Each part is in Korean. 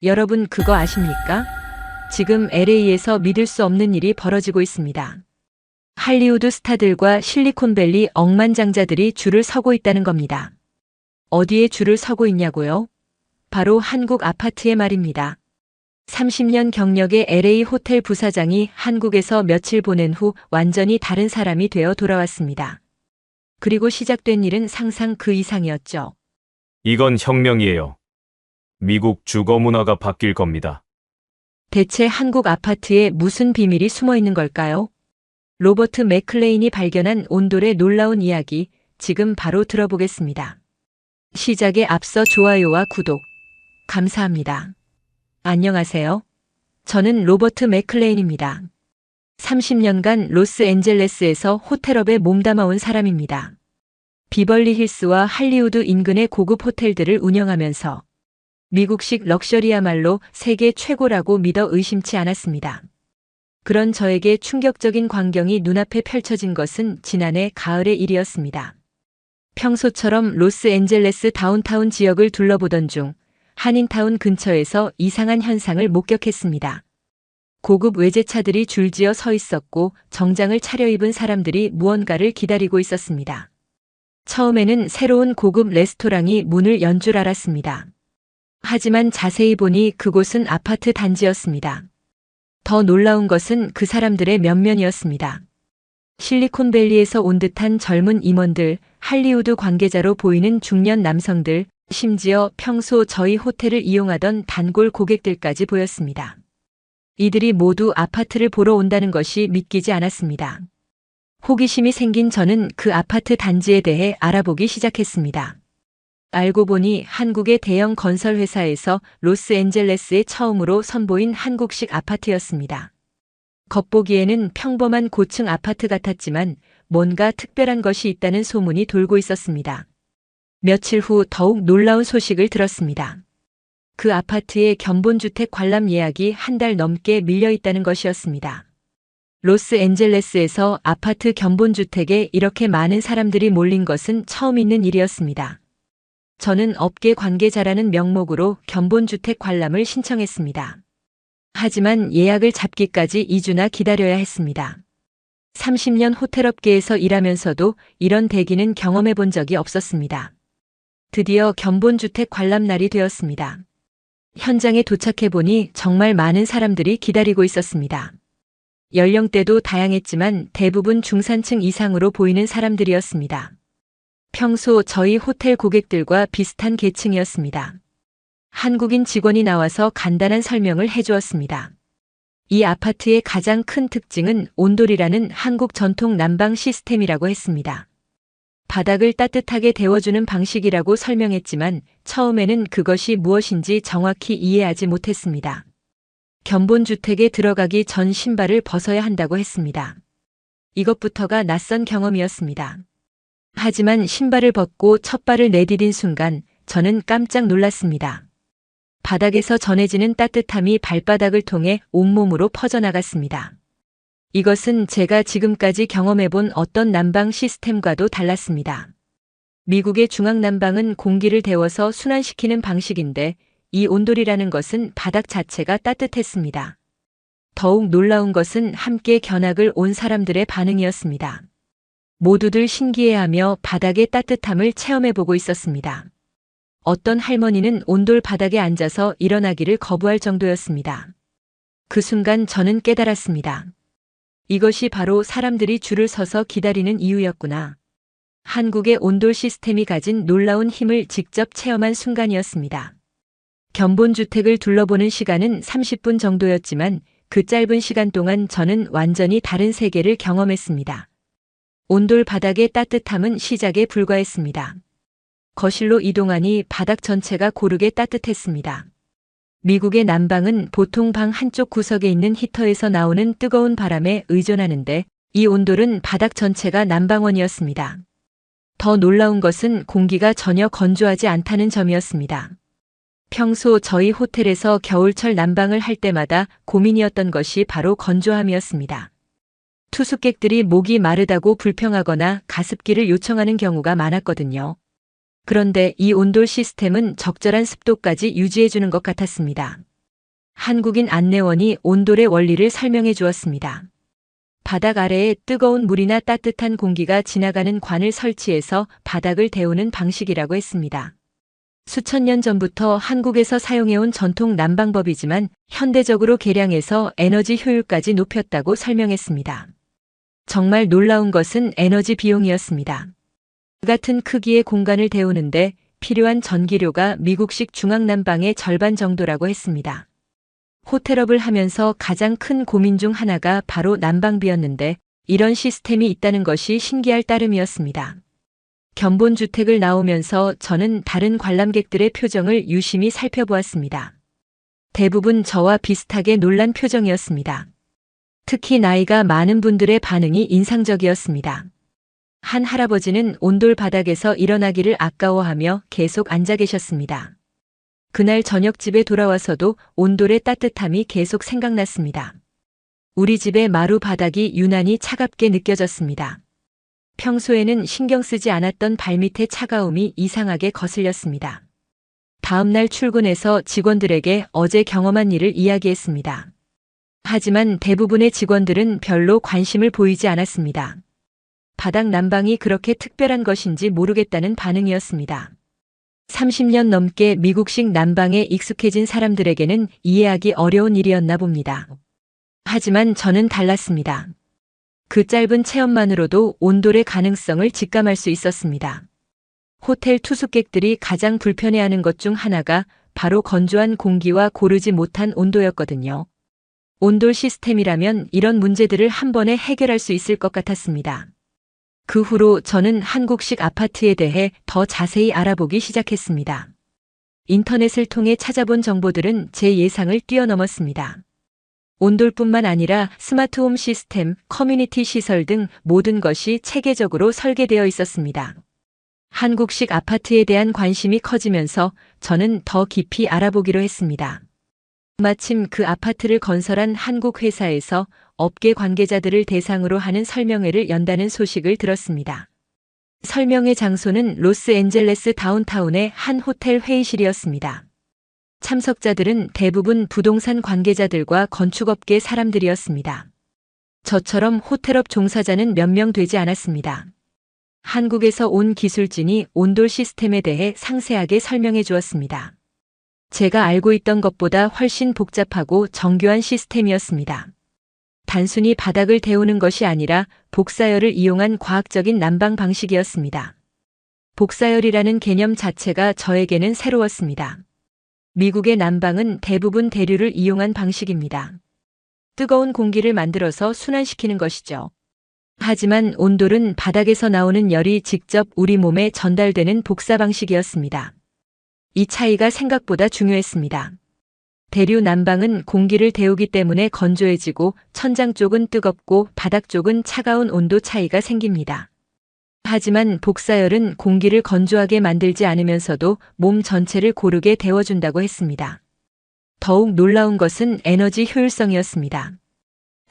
여러분 그거 아십니까? 지금 LA에서 믿을 수 없는 일이 벌어지고 있습니다. 할리우드 스타들과 실리콘밸리 억만장자들이 줄을 서고 있다는 겁니다. 어디에 줄을 서고 있냐고요? 바로 한국 아파트에 말입니다. 30년 경력의 LA 호텔 부사장이 한국에서 며칠 보낸 후 완전히 다른 사람이 되어 돌아왔습니다. 그리고 시작된 일은 상상 그 이상이었죠. 이건 혁명이에요. 미국 주거 문화가 바뀔 겁니다. 대체 한국 아파트에 무슨 비밀이 숨어 있는 걸까요? 로버트 맥클레인이 발견한 온돌의 놀라운 이야기, 지금 바로 들어보겠습니다. 시작에 앞서 좋아요와 구독, 감사합니다. 안녕하세요. 저는 로버트 맥클레인입니다. 30년간 로스앤젤레스에서 호텔업에 몸담아온 사람입니다. 비벌리 힐스와 할리우드 인근의 고급 호텔들을 운영하면서 미국식 럭셔리야말로 세계 최고라고 믿어 의심치 않았습니다. 그런 저에게 충격적인 광경이 눈앞에 펼쳐진 것은 지난해 가을의 일이었습니다. 평소처럼 로스앤젤레스 다운타운 지역을 둘러보던 중 한인타운 근처에서 이상한 현상을 목격했습니다. 고급 외제차들이 줄지어 서 있었고 정장을 차려입은 사람들이 무언가를 기다리고 있었습니다. 처음에는 새로운 고급 레스토랑이 문을 연 줄 알았습니다. 하지만 자세히 보니 그곳은 아파트 단지였습니다. 더 놀라운 것은 그 사람들의 면면이었습니다. 실리콘밸리에서 온 듯한 젊은 임원들, 할리우드 관계자로 보이는 중년 남성들, 심지어 평소 저희 호텔을 이용하던 단골 고객들까지 보였습니다. 이들이 모두 아파트를 보러 온다는 것이 믿기지 않았습니다. 호기심이 생긴 저는 그 아파트 단지에 대해 알아보기 시작했습니다. 알고 보니 한국의 대형 건설 회사에서 로스앤젤레스에 처음으로 선보인 한국식 아파트였습니다. 겉보기에는 평범한 고층 아파트 같았지만 뭔가 특별한 것이 있다는 소문이 돌고 있었습니다. 며칠 후 더욱 놀라운 소식을 들었습니다. 그 아파트의 견본주택 관람 예약이 한 달 넘게 밀려 있다는 것이었습니다. 로스앤젤레스에서 아파트 견본주택에 이렇게 많은 사람들이 몰린 것은 처음 있는 일이었습니다. 저는 업계 관계자라는 명목으로 견본주택 관람을 신청했습니다. 하지만 예약을 잡기까지 2주나 기다려야 했습니다. 30년 호텔업계에서 일하면서도 이런 대기는 경험해 본 적이 없었습니다. 드디어 견본주택 관람 날이 되었습니다. 현장에 도착해 보니 정말 많은 사람들이 기다리고 있었습니다. 연령대도 다양했지만 대부분 중산층 이상으로 보이는 사람들이었습니다. 평소 저희 호텔 고객들과 비슷한 계층이었습니다. 한국인 직원이 나와서 간단한 설명을 해주었습니다. 이 아파트의 가장 큰 특징은 온돌이라는 한국 전통 난방 시스템이라고 했습니다. 바닥을 따뜻하게 데워주는 방식이라고 설명했지만 처음에는 그것이 무엇인지 정확히 이해하지 못했습니다. 견본주택에 들어가기 전 신발을 벗어야 한다고 했습니다. 이것부터가 낯선 경험이었습니다. 하지만 신발을 벗고 첫 발을 내디딘 순간 저는 깜짝 놀랐습니다. 바닥에서 전해지는 따뜻함이 발바닥을 통해 온몸으로 퍼져나갔습니다. 이것은 제가 지금까지 경험해본 어떤 난방 시스템과도 달랐습니다. 미국의 중앙난방은 공기를 데워서 순환시키는 방식인데 이 온돌이라는 것은 바닥 자체가 따뜻했습니다. 더욱 놀라운 것은 함께 견학을 온 사람들의 반응이었습니다. 모두들 신기해하며 바닥의 따뜻함을 체험해보고 있었습니다. 어떤 할머니는 온돌 바닥에 앉아서 일어나기를 거부할 정도였습니다. 그 순간 저는 깨달았습니다. 이것이 바로 사람들이 줄을 서서 기다리는 이유였구나. 한국의 온돌 시스템이 가진 놀라운 힘을 직접 체험한 순간이었습니다. 견본주택을 둘러보는 시간은 30분 정도였지만 그 짧은 시간 동안 저는 완전히 다른 세계를 경험했습니다. 온돌 바닥의 따뜻함은 시작에 불과했습니다. 거실로 이동하니 바닥 전체가 고르게 따뜻했습니다. 미국의 난방은 보통 방 한쪽 구석에 있는 히터에서 나오는 뜨거운 바람에 의존하는데 이 온돌은 바닥 전체가 난방원이었습니다. 더 놀라운 것은 공기가 전혀 건조하지 않다는 점이었습니다. 평소 저희 호텔에서 겨울철 난방을 할 때마다 고민이었던 것이 바로 건조함이었습니다. 투숙객들이 목이 마르다고 불평하거나 가습기를 요청하는 경우가 많았거든요. 그런데 이 온돌 시스템은 적절한 습도까지 유지해주는 것 같았습니다. 한국인 안내원이 온돌의 원리를 설명해 주었습니다. 바닥 아래에 뜨거운 물이나 따뜻한 공기가 지나가는 관을 설치해서 바닥을 데우는 방식이라고 했습니다. 수천 년 전부터 한국에서 사용해온 전통 난방법이지만 현대적으로 개량해서 에너지 효율까지 높였다고 설명했습니다. 정말 놀라운 것은 에너지 비용이었습니다. 같은 크기의 공간을 데우는데 필요한 전기료가 미국식 중앙난방의 절반 정도라고 했습니다. 호텔업을 하면서 가장 큰 고민 중 하나가 바로 난방비였는데 이런 시스템이 있다는 것이 신기할 따름이었습니다. 견본주택을 나오면서 저는 다른 관람객들의 표정을 유심히 살펴보았습니다. 대부분 저와 비슷하게 놀란 표정이었습니다. 특히 나이가 많은 분들의 반응이 인상적이었습니다. 한 할아버지는 온돌 바닥에서 일어나기를 아까워하며 계속 앉아 계셨습니다. 그날 저녁 집에 돌아와서도 온돌의 따뜻함이 계속 생각났습니다. 우리 집의 마루 바닥이 유난히 차갑게 느껴졌습니다. 평소에는 신경 쓰지 않았던 발밑의 차가움이 이상하게 거슬렸습니다. 다음날 출근해서 직원들에게 어제 경험한 일을 이야기했습니다. 하지만 대부분의 직원들은 별로 관심을 보이지 않았습니다. 바닥 난방이 그렇게 특별한 것인지 모르겠다는 반응이었습니다. 30년 넘게 미국식 난방에 익숙해진 사람들에게는 이해하기 어려운 일이었나 봅니다. 하지만 저는 달랐습니다. 그 짧은 체험만으로도 온돌의 가능성을 직감할 수 있었습니다. 호텔 투숙객들이 가장 불편해하는 것 중 하나가 바로 건조한 공기와 고르지 못한 온도였거든요. 온돌 시스템이라면 이런 문제들을 한 번에 해결할 수 있을 것 같았습니다. 그 후로 저는 한국식 아파트에 대해 더 자세히 알아보기 시작했습니다. 인터넷을 통해 찾아본 정보들은 제 예상을 뛰어넘었습니다. 온돌뿐만 아니라 스마트홈 시스템, 커뮤니티 시설 등 모든 것이 체계적으로 설계되어 있었습니다. 한국식 아파트에 대한 관심이 커지면서 저는 더 깊이 알아보기로 했습니다. 마침 그 아파트를 건설한 한국 회사에서 업계 관계자들을 대상으로 하는 설명회를 연다는 소식을 들었습니다. 설명회 장소는 로스앤젤레스 다운타운의 한 호텔 회의실이었습니다. 참석자들은 대부분 부동산 관계자들과 건축업계 사람들이었습니다. 저처럼 호텔업 종사자는 몇 명 되지 않았습니다. 한국에서 온 기술진이 온돌 시스템에 대해 상세하게 설명해 주었습니다. 제가 알고 있던 것보다 훨씬 복잡하고 정교한 시스템이었습니다. 단순히 바닥을 데우는 것이 아니라 복사열을 이용한 과학적인 난방 방식이었습니다. 복사열이라는 개념 자체가 저에게는 새로웠습니다. 미국의 난방은 대부분 대류를 이용한 방식입니다. 뜨거운 공기를 만들어서 순환시키는 것이죠. 하지만 온돌은 바닥에서 나오는 열이 직접 우리 몸에 전달되는 복사 방식이었습니다. 이 차이가 생각보다 중요했습니다. 대류 난방은 공기를 데우기 때문에 건조해지고 천장 쪽은 뜨겁고 바닥 쪽은 차가운 온도 차이가 생깁니다. 하지만 복사열은 공기를 건조하게 만들지 않으면서도 몸 전체를 고르게 데워준다고 했습니다. 더욱 놀라운 것은 에너지 효율성이었습니다.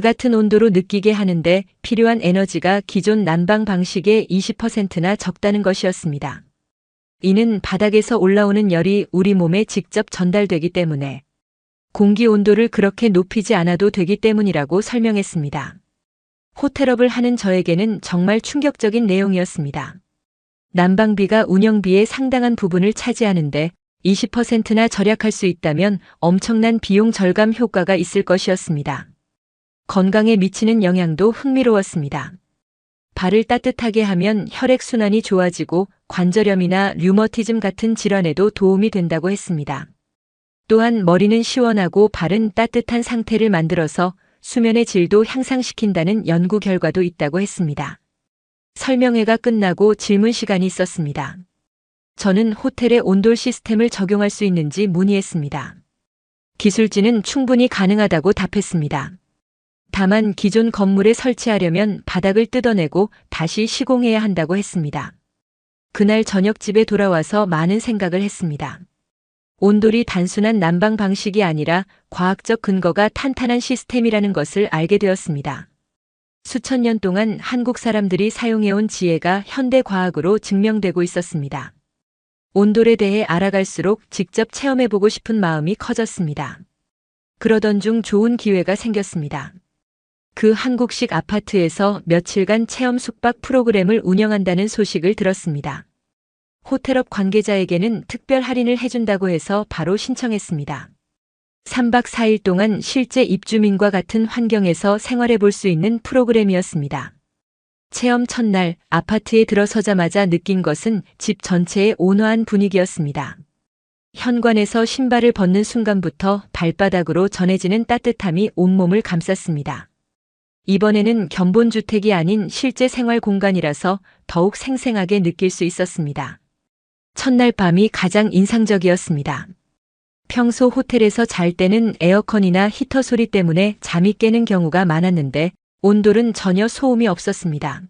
같은 온도로 느끼게 하는데 필요한 에너지가 기존 난방 방식의 20%나 적다는 것이었습니다. 이는 바닥에서 올라오는 열이 우리 몸에 직접 전달되기 때문에 공기 온도를 그렇게 높이지 않아도 되기 때문이라고 설명했습니다. 호텔업을 하는 저에게는 정말 충격적인 내용이었습니다. 난방비가 운영비의 상당한 부분을 차지하는데 20%나 절약할 수 있다면 엄청난 비용 절감 효과가 있을 것이었습니다. 건강에 미치는 영향도 흥미로웠습니다. 발을 따뜻하게 하면 혈액순환이 좋아지고 관절염이나 류머티즘 같은 질환에도 도움이 된다고 했습니다. 또한 머리는 시원하고 발은 따뜻한 상태를 만들어서 수면의 질도 향상시킨다는 연구 결과도 있다고 했습니다. 설명회가 끝나고 질문 시간이 있었습니다. 저는 호텔의 온돌 시스템을 적용할 수 있는지 문의했습니다. 기술진은 충분히 가능하다고 답했습니다. 다만 기존 건물에 설치하려면 바닥을 뜯어내고 다시 시공해야 한다고 했습니다. 그날 저녁 집에 돌아와서 많은 생각을 했습니다. 온돌이 단순한 난방 방식이 아니라 과학적 근거가 탄탄한 시스템이라는 것을 알게 되었습니다. 수천 년 동안 한국 사람들이 사용해온 지혜가 현대 과학으로 증명되고 있었습니다. 온돌에 대해 알아갈수록 직접 체험해보고 싶은 마음이 커졌습니다. 그러던 중 좋은 기회가 생겼습니다. 그 한국식 아파트에서 며칠간 체험 숙박 프로그램을 운영한다는 소식을 들었습니다. 호텔업 관계자에게는 특별 할인을 해준다고 해서 바로 신청했습니다. 3박 4일 동안 실제 입주민과 같은 환경에서 생활해 볼 수 있는 프로그램이었습니다. 체험 첫날 아파트에 들어서자마자 느낀 것은 집 전체의 온화한 분위기였습니다. 현관에서 신발을 벗는 순간부터 발바닥으로 전해지는 따뜻함이 온몸을 감쌌습니다. 이번에는 견본주택이 아닌 실제 생활 공간이라서 더욱 생생하게 느낄 수 있었습니다. 첫날 밤이 가장 인상적이었습니다. 평소 호텔에서 잘 때는 에어컨이나 히터 소리 때문에 잠이 깨는 경우가 많았는데 온돌은 전혀 소음이 없었습니다.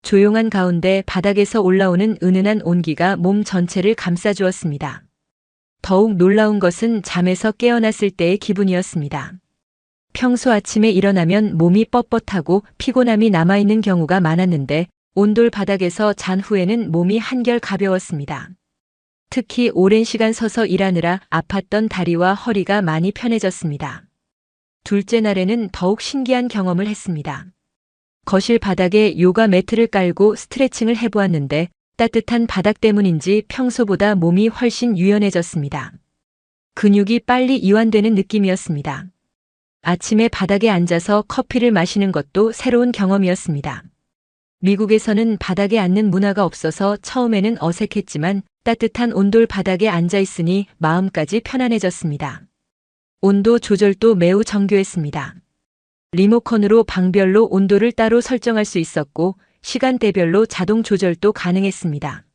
조용한 가운데 바닥에서 올라오는 은은한 온기가 몸 전체를 감싸주었습니다. 더욱 놀라운 것은 잠에서 깨어났을 때의 기분이었습니다. 평소 아침에 일어나면 몸이 뻣뻣하고 피곤함이 남아있는 경우가 많았는데 온돌 바닥에서 잔 후에는 몸이 한결 가벼웠습니다. 특히 오랜 시간 서서 일하느라 아팠던 다리와 허리가 많이 편해졌습니다. 둘째 날에는 더욱 신기한 경험을 했습니다. 거실 바닥에 요가 매트를 깔고 스트레칭을 해보았는데 따뜻한 바닥 때문인지 평소보다 몸이 훨씬 유연해졌습니다. 근육이 빨리 이완되는 느낌이었습니다. 아침에 바닥에 앉아서 커피를 마시는 것도 새로운 경험이었습니다. 미국에서는 바닥에 앉는 문화가 없어서 처음에는 어색했지만 따뜻한 온돌 바닥에 앉아 있으니 마음까지 편안해졌습니다. 온도 조절도 매우 정교했습니다. 리모컨으로 방별로 온도를 따로 설정할 수 있었고 시간대별로 자동 조절도 가능했습니다.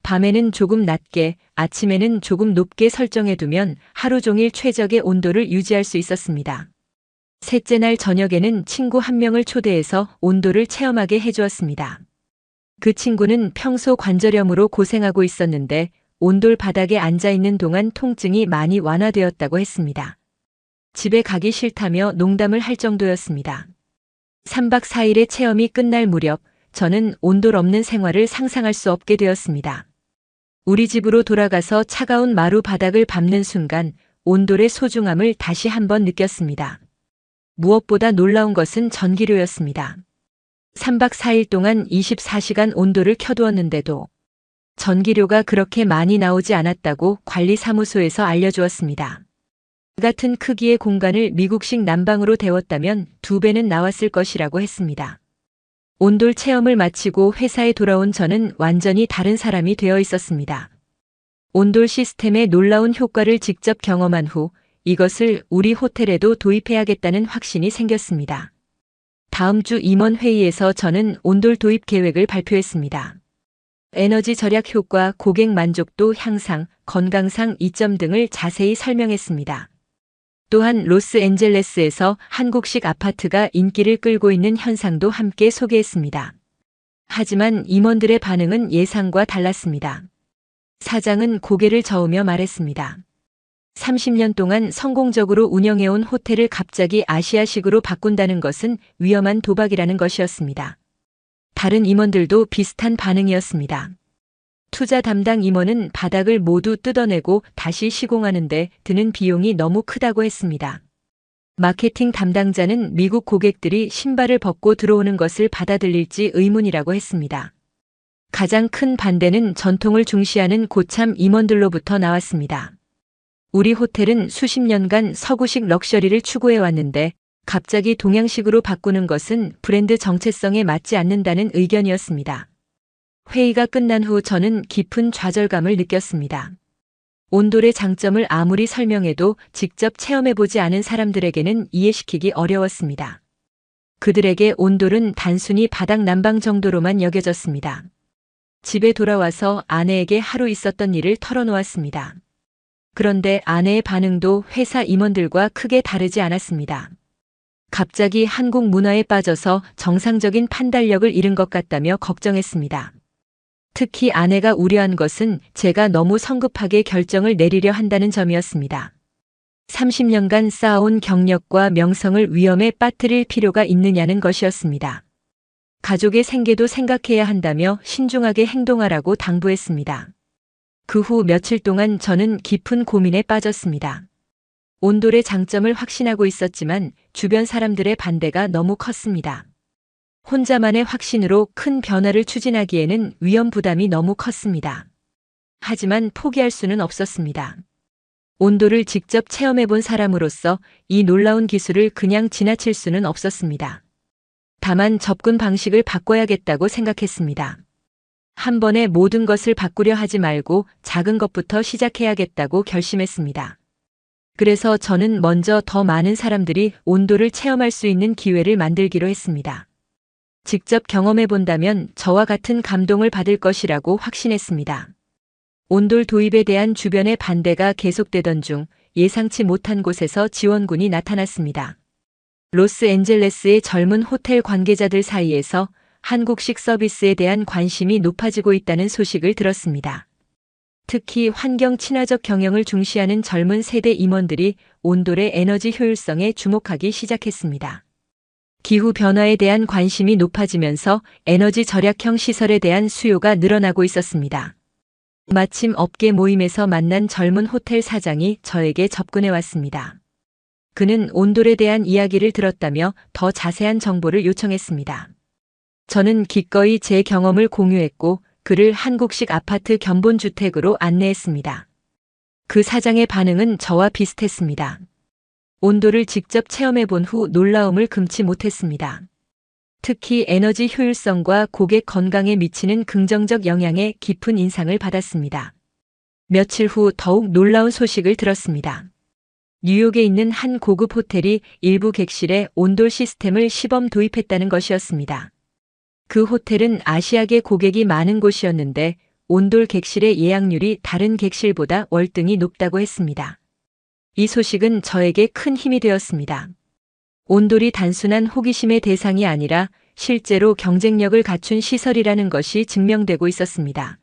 밤에는 조금 낮게, 아침에는 조금 높게 설정해두면 하루 종일 최적의 온도를 유지할 수 있었습니다. 셋째 날 저녁에는 친구 한 명을 초대해서 온도를 체험하게 해주었습니다. 그 친구는 평소 관절염으로 고생하고 있었는데 온돌 바닥에 앉아있는 동안 통증이 많이 완화되었다고 했습니다. 집에 가기 싫다며 농담을 할 정도였습니다. 3박 4일의 체험이 끝날 무렵 저는 온돌 없는 생활을 상상할 수 없게 되었습니다. 우리 집으로 돌아가서 차가운 마루 바닥을 밟는 순간 온돌의 소중함을 다시 한번 느꼈습니다. 무엇보다 놀라운 것은 전기료였습니다. 3박 4일 동안 24시간 온돌을 켜두었는데도 전기료가 그렇게 많이 나오지 않았다고 관리사무소에서 알려주었습니다. 같은 크기의 공간을 미국식 난방으로 데웠다면 2배는 나왔을 것이라고 했습니다. 온돌 체험을 마치고 회사에 돌아온 저는 완전히 다른 사람이 되어 있었습니다. 온돌 시스템의 놀라운 효과를 직접 경험한 후 이것을 우리 호텔에도 도입해야겠다는 확신이 생겼습니다. 다음 주 임원 회의에서 저는 온돌 도입 계획을 발표했습니다. 에너지 절약 효과, 고객 만족도 향상, 건강상 이점 등을 자세히 설명했습니다. 또한 로스앤젤레스에서 한국식 아파트가 인기를 끌고 있는 현상도 함께 소개했습니다. 하지만 임원들의 반응은 예상과 달랐습니다. 사장은 고개를 저으며 말했습니다. 30년 동안 성공적으로 운영해온 호텔을 갑자기 아시아식으로 바꾼다는 것은 위험한 도박이라는 것이었습니다. 다른 임원들도 비슷한 반응이었습니다. 투자 담당 임원은 바닥을 모두 뜯어내고 다시 시공하는데 드는 비용이 너무 크다고 했습니다. 마케팅 담당자는 미국 고객들이 신발을 벗고 들어오는 것을 받아들일지 의문이라고 했습니다. 가장 큰 반대는 전통을 중시하는 고참 임원들로부터 나왔습니다. 우리 호텔은 수십 년간 서구식 럭셔리를 추구해 왔는데 갑자기 동양식으로 바꾸는 것은 브랜드 정체성에 맞지 않는다는 의견이었습니다. 회의가 끝난 후 저는 깊은 좌절감을 느꼈습니다. 온돌의 장점을 아무리 설명해도 직접 체험해보지 않은 사람들에게는 이해시키기 어려웠습니다. 그들에게 온돌은 단순히 바닥 난방 정도로만 여겨졌습니다. 집에 돌아와서 아내에게 하루 있었던 일을 털어놓았습니다. 그런데 아내의 반응도 회사 임원들과 크게 다르지 않았습니다. 갑자기 한국 문화에 빠져서 정상적인 판단력을 잃은 것 같다며 걱정했습니다. 특히 아내가 우려한 것은 제가 너무 성급하게 결정을 내리려 한다는 점이었습니다. 30년간 쌓아온 경력과 명성을 위험에 빠뜨릴 필요가 있느냐는 것이었습니다. 가족의 생계도 생각해야 한다며 신중하게 행동하라고 당부했습니다. 그 후 며칠 동안 저는 깊은 고민에 빠졌습니다. 온돌의 장점을 확신하고 있었지만 주변 사람들의 반대가 너무 컸습니다. 혼자만의 확신으로 큰 변화를 추진하기에는 위험 부담이 너무 컸습니다. 하지만 포기할 수는 없었습니다. 온돌을 직접 체험해 본 사람으로서 이 놀라운 기술을 그냥 지나칠 수는 없었습니다. 다만 접근 방식을 바꿔야겠다고 생각했습니다. 한 번에 모든 것을 바꾸려 하지 말고 작은 것부터 시작해야겠다고 결심했습니다. 그래서 저는 먼저 더 많은 사람들이 온돌을 체험할 수 있는 기회를 만들기로 했습니다. 직접 경험해 본다면 저와 같은 감동을 받을 것이라고 확신했습니다. 온돌 도입에 대한 주변의 반대가 계속되던 중 예상치 못한 곳에서 지원군이 나타났습니다. 로스앤젤레스의 젊은 호텔 관계자들 사이에서 한국식 서비스에 대한 관심이 높아지고 있다는 소식을 들었습니다. 특히 환경 친화적 경영을 중시하는 젊은 세대 임원들이 온돌의 에너지 효율성에 주목하기 시작했습니다. 기후 변화에 대한 관심이 높아지면서 에너지 절약형 시설에 대한 수요가 늘어나고 있었습니다. 마침 업계 모임에서 만난 젊은 호텔 사장이 저에게 접근해 왔습니다. 그는 온돌에 대한 이야기를 들었다며 더 자세한 정보를 요청했습니다. 저는 기꺼이 제 경험을 공유했고 그를 한국식 아파트 견본주택으로 안내했습니다. 그 사장의 반응은 저와 비슷했습니다. 온돌을 직접 체험해 본 후 놀라움을 금치 못했습니다. 특히 에너지 효율성과 고객 건강에 미치는 긍정적 영향에 깊은 인상을 받았습니다. 며칠 후 더욱 놀라운 소식을 들었습니다. 뉴욕에 있는 한 고급 호텔이 일부 객실에 온돌 시스템을 시범 도입했다는 것이었습니다. 그 호텔은 아시아계 고객이 많은 곳이었는데 온돌 객실의 예약률이 다른 객실보다 월등히 높다고 했습니다. 이 소식은 저에게 큰 힘이 되었습니다. 온돌이 단순한 호기심의 대상이 아니라 실제로 경쟁력을 갖춘 시설이라는 것이 증명되고 있었습니다.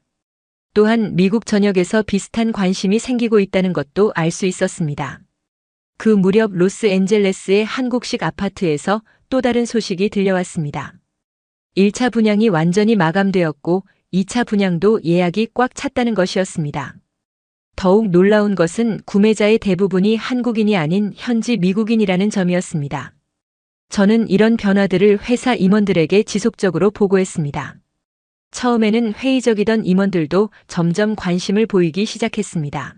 또한 미국 전역에서 비슷한 관심이 생기고 있다는 것도 알 수 있었습니다. 그 무렵 로스앤젤레스의 한국식 아파트에서 또 다른 소식이 들려왔습니다. 1차 분양이 완전히 마감되었고 2차 분양도 예약이 꽉 찼다는 것이었습니다. 더욱 놀라운 것은 구매자의 대부분이 한국인이 아닌 현지 미국인이라는 점이었습니다. 저는 이런 변화들을 회사 임원들에게 지속적으로 보고했습니다. 처음에는 회의적이던 임원들도 점점 관심을 보이기 시작했습니다.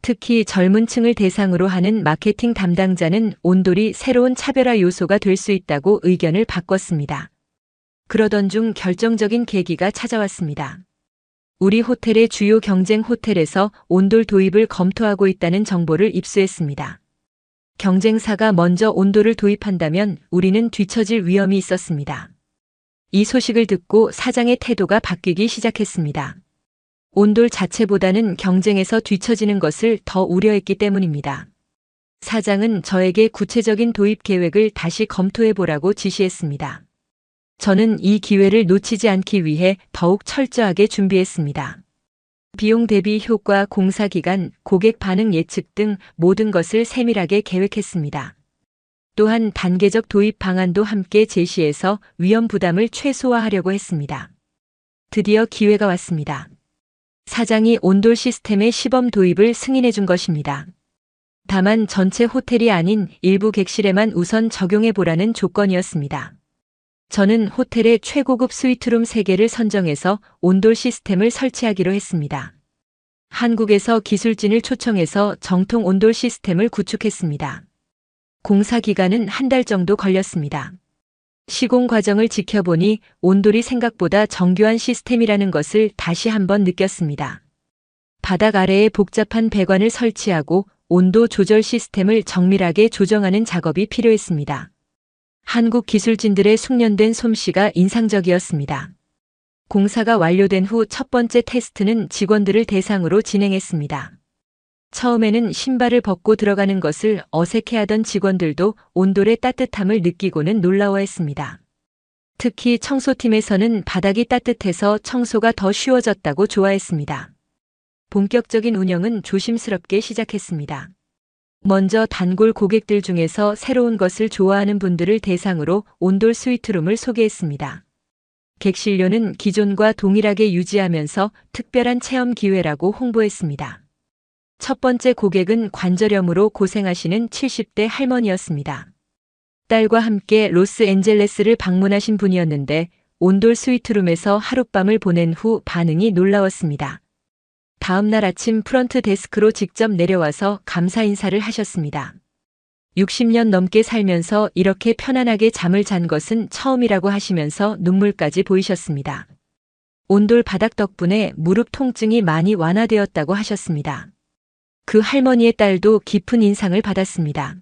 특히 젊은 층을 대상으로 하는 마케팅 담당자는 온돌이 새로운 차별화 요소가 될 수 있다고 의견을 바꿨습니다. 그러던 중 결정적인 계기가 찾아왔습니다. 우리 호텔의 주요 경쟁 호텔에서 온돌 도입을 검토하고 있다는 정보를 입수했습니다. 경쟁사가 먼저 온돌을 도입한다면 우리는 뒤처질 위험이 있었습니다. 이 소식을 듣고 사장의 태도가 바뀌기 시작했습니다. 온돌 자체보다는 경쟁에서 뒤처지는 것을 더 우려했기 때문입니다. 사장은 저에게 구체적인 도입 계획을 다시 검토해 보라고 지시했습니다. 저는 이 기회를 놓치지 않기 위해 더욱 철저하게 준비했습니다. 비용 대비 효과, 공사 기간, 고객 반응 예측 등 모든 것을 세밀하게 계획했습니다. 또한 단계적 도입 방안도 함께 제시해서 위험 부담을 최소화하려고 했습니다. 드디어 기회가 왔습니다. 사장이 온돌 시스템의 시범 도입을 승인해 준 것입니다. 다만 전체 호텔이 아닌 일부 객실에만 우선 적용해 보라는 조건이었습니다. 저는 호텔의 최고급 스위트룸 3개를 선정해서 온돌 시스템을 설치하기로 했습니다. 한국에서 기술진을 초청해서 정통 온돌 시스템을 구축했습니다. 공사 기간은 1달 정도 걸렸습니다. 시공 과정을 지켜보니 온돌이 생각보다 정교한 시스템이라는 것을 다시 한번 느꼈습니다. 바닥 아래에 복잡한 배관을 설치하고 온도 조절 시스템을 정밀하게 조정하는 작업이 필요했습니다. 한국 기술진들의 숙련된 솜씨가 인상적이었습니다. 공사가 완료된 후 첫 번째 테스트는 직원들을 대상으로 진행했습니다. 처음에는 신발을 벗고 들어가는 것을 어색해하던 직원들도 온돌의 따뜻함을 느끼고는 놀라워했습니다. 특히 청소팀에서는 바닥이 따뜻해서 청소가 더 쉬워졌다고 좋아했습니다. 본격적인 운영은 조심스럽게 시작했습니다. 먼저 단골 고객들 중에서 새로운 것을 좋아하는 분들을 대상으로 온돌 스위트룸을 소개했습니다. 객실료는 기존과 동일하게 유지하면서 특별한 체험 기회라고 홍보했습니다. 첫 번째 고객은 관절염으로 고생하시는 70대 할머니였습니다. 딸과 함께 로스앤젤레스를 방문하신 분이었는데 온돌 스위트룸에서 하룻밤을 보낸 후 반응이 놀라웠습니다. 다음 날 아침 프런트 데스크로 직접 내려와서 감사 인사를 하셨습니다. 60년 넘게 살면서 이렇게 편안하게 잠을 잔 것은 처음이라고 하시면서 눈물까지 보이셨습니다. 온돌 바닥 덕분에 무릎 통증이 많이 완화되었다고 하셨습니다. 그 할머니의 딸도 깊은 인상을 받았습니다.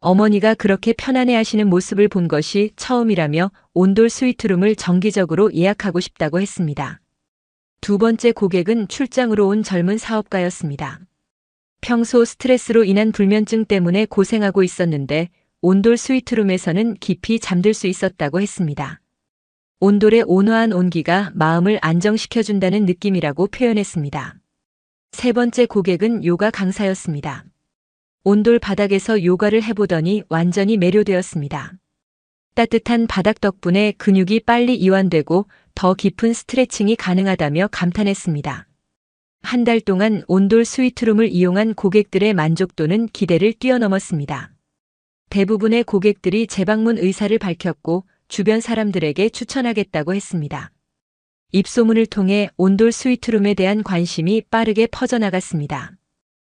어머니가 그렇게 편안해 하시는 모습을 본 것이 처음이라며 온돌 스위트룸을 정기적으로 예약하고 싶다고 했습니다. 두 번째 고객은 출장으로 온 젊은 사업가였습니다. 평소 스트레스로 인한 불면증 때문에 고생하고 있었는데 온돌 스위트룸에서는 깊이 잠들 수 있었다고 했습니다. 온돌의 온화한 온기가 마음을 안정시켜준다는 느낌이라고 표현했습니다. 세 번째 고객은 요가 강사였습니다. 온돌 바닥에서 요가를 해보더니 완전히 매료되었습니다. 따뜻한 바닥 덕분에 근육이 빨리 이완되고 더 깊은 스트레칭이 가능하다며 감탄했습니다. 한 달 동안 온돌 스위트룸을 이용한 고객들의 만족도는 기대를 뛰어넘었습니다. 대부분의 고객들이 재방문 의사를 밝혔고 주변 사람들에게 추천하겠다고 했습니다. 입소문을 통해 온돌 스위트룸에 대한 관심이 빠르게 퍼져나갔습니다.